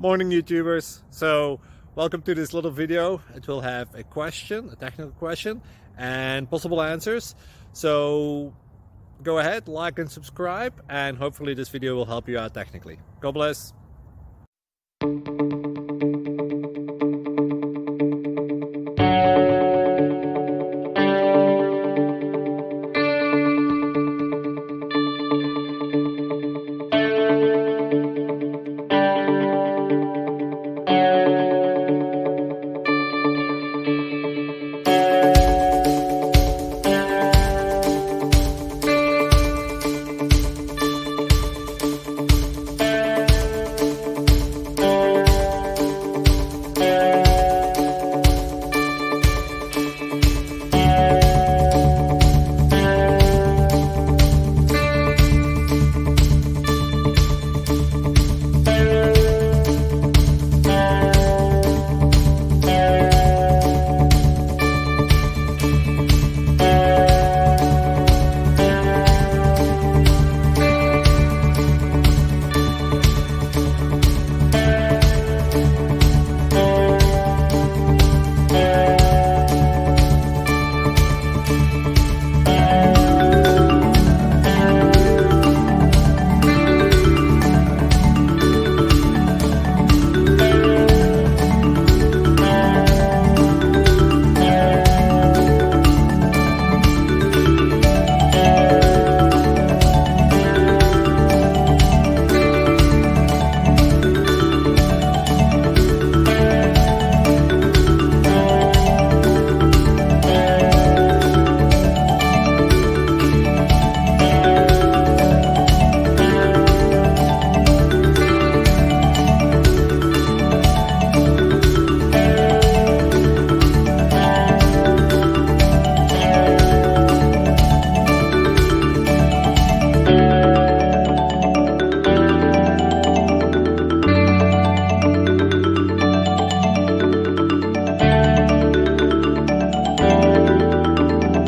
Morning YouTubers. So welcome to this little video. It will have a question, a technical question, and possible answers. So go ahead, like and subscribe, and hopefully this video will help you out technically. God bless.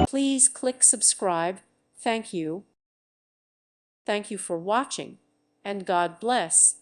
Please click subscribe. Thank you. Thank you for watching, and God bless.